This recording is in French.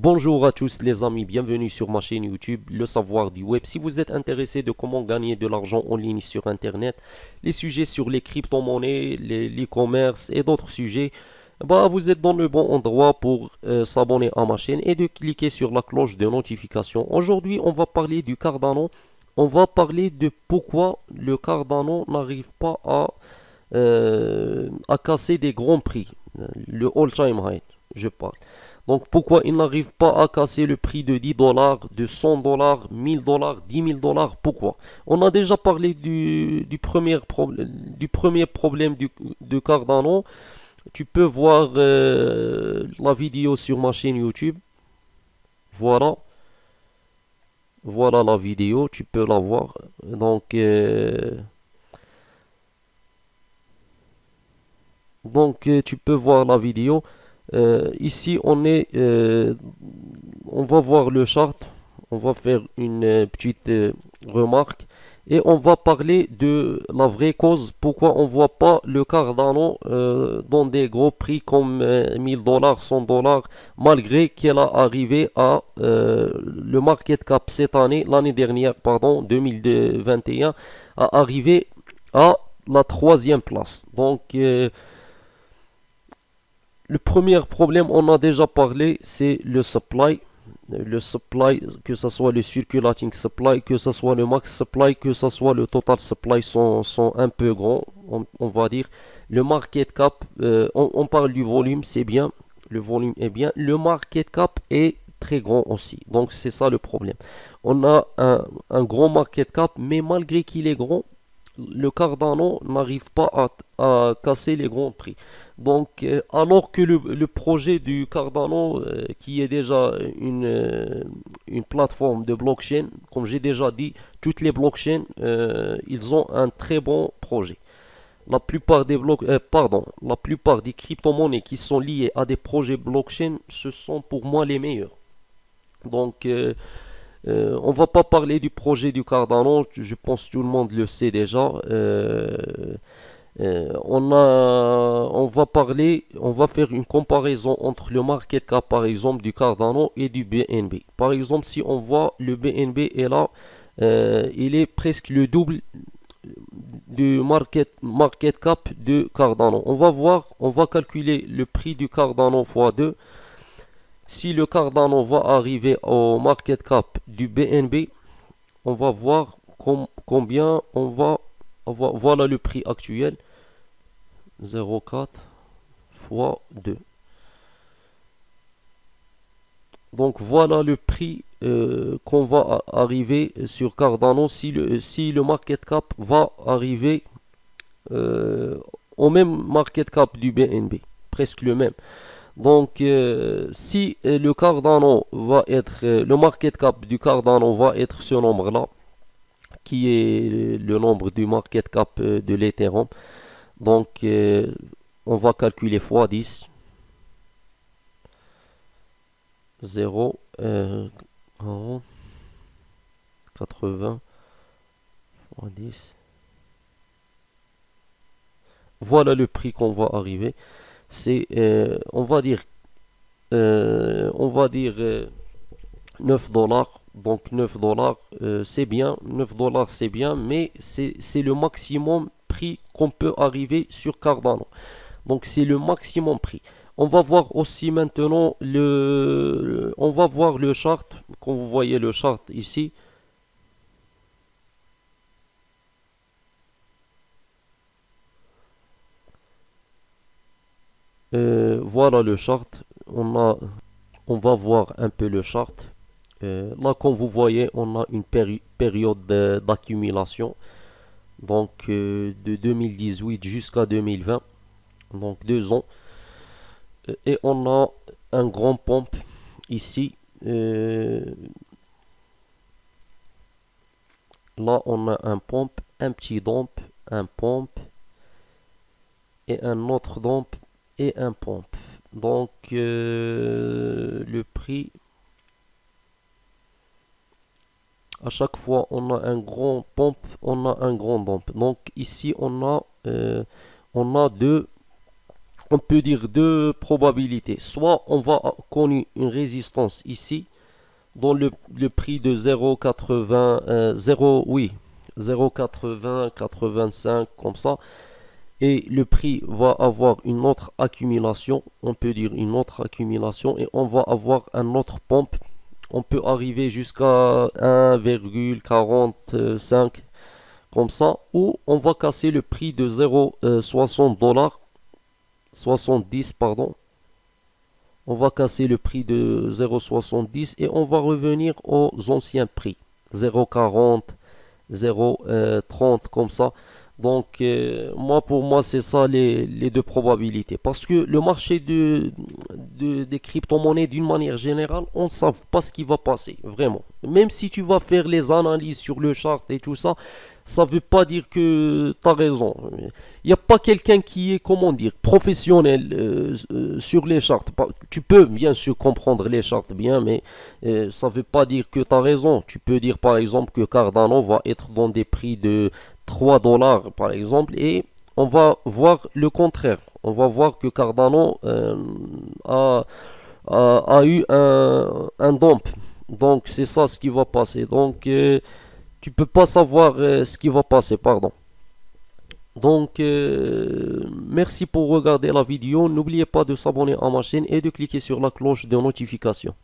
Bonjour à tous les amis, bienvenue sur ma chaîne YouTube, Le Savoir du Web. Si vous êtes intéressé de comment gagner de l'argent en ligne sur Internet, les sujets sur les crypto-monnaies, l'e-commerce et d'autres sujets, vous êtes dans le bon endroit pour s'abonner à ma chaîne et de cliquer sur la cloche de notification. Aujourd'hui, on va parler du Cardano. On va parler de pourquoi le Cardano n'arrive pas à casser des grands prix, le all-time high, je parle. Donc pourquoi il n'arrive pas à casser le prix de 10 dollars, de 100 dollars, 1000 dollars, 10 000 dollars? Pourquoi? On a déjà parlé du premier problème de Cardano. Tu peux voir la vidéo sur ma chaîne YouTube. Voilà, voilà la vidéo, tu peux la voir. Donc, tu peux voir la vidéo. Ici, on va voir le chart. On va faire une petite remarque et on va parler de la vraie cause pourquoi on voit pas le Cardano dans des gros prix comme 1000 dollars, 100 dollars, malgré qu'elle a arrivé à le market cap cette année, l'année dernière, pardon, 2021, a arrivé à la troisième place. Le premier problème, on a déjà parlé, c'est le supply. Le supply, que ce soit le circulating supply, que ce soit le max supply, que ce soit le total supply, sont un peu grands, on va dire. Le market cap, on parle du volume, c'est bien. Le volume est bien. Le market cap est très grand aussi. Donc c'est ça le problème. On a un grand market cap, mais malgré qu'il est grand, le Cardano n'arrive pas à casser les grands prix. Alors que le projet du Cardano, qui est déjà une plateforme de blockchain, comme j'ai déjà dit, toutes les blockchains, ils ont un très bon projet. La plupart des crypto-monnaies qui sont liées à des projets blockchain, ce sont pour moi les meilleurs. Donc, on va pas parler du projet du Cardano, je pense que tout le monde le sait déjà. On va faire une comparaison entre le market cap par exemple du Cardano et du BNB. Par exemple, si on voit le BNB est là, il est presque le double du market cap de Cardano. On va calculer le prix du Cardano fois 2. Si le Cardano va arriver au market cap du BNB, on va voir combien on va avoir. Voilà le prix actuel, 0,4 fois 2. Donc voilà le prix qu'on va arriver sur Cardano si le market cap va arriver euh, au même market cap du BNB, presque le même. Si le Cardano va être, le market cap du Cardano va être ce nombre-là, qui est le nombre du market cap de l'Ethereum. Donc, on va calculer fois 10, 0, 80 fois 10. Voilà le prix qu'on va arriver. C'est, on va dire 9 dollars. Donc 9 dollars, c'est bien. 9 dollars, c'est bien, mais c'est le maximum prix qu'on peut arriver sur Cardano. Donc c'est le maximum prix. On va voir aussi maintenant on va voir le chart. Quand vous voyez le chart ici, voilà le chart. On va voir un peu le chart. Là, comme vous voyez, on a une période d'accumulation. De 2018 jusqu'à 2020. Donc 2 ans. Et on a un grand pompe ici. Euh, Là, on a un pompe, un petit dump, un pompe et un autre dump et un pompe. Le prix, à chaque fois, on a un grand pompe, on a un grand dump. Donc ici, on a deux, On peut dire deux probabilités. Soit on va connaître une résistance ici, dans le prix de 0,80, 0, oui, 0,80, 85, comme ça. Et le prix va avoir une autre accumulation, on peut dire une autre accumulation, et on va avoir un autre pompe. On peut arriver jusqu'à 1,45 comme ça, ou on va casser le prix de 0,60 dollars, 70 pardon. On va casser le prix de 0,70 et on va revenir aux anciens prix, 0,40, 0,30 comme ça. Donc, pour moi, c'est ça les deux probabilités. Parce que le marché des crypto-monnaies, d'une manière générale, on ne sait pas ce qui va passer, vraiment. Même si tu vas faire les analyses sur le chart et tout ça, ça ne veut pas dire que tu as raison. Il n'y a pas quelqu'un qui est, comment dire, professionnel sur les charts. Tu peux bien sûr comprendre les charts bien, mais ça ne veut pas dire que tu as raison. Tu peux dire par exemple que Cardano va être dans des prix de 3 dollars par exemple, et on va voir le contraire. On va voir que Cardano a eu un dump. Donc c'est ça ce qui va passer. Donc tu peux pas savoir ce qui va passer, pardon. Donc merci pour regarder la vidéo. N'oubliez pas de s'abonner à ma chaîne et de cliquer sur la cloche de notification.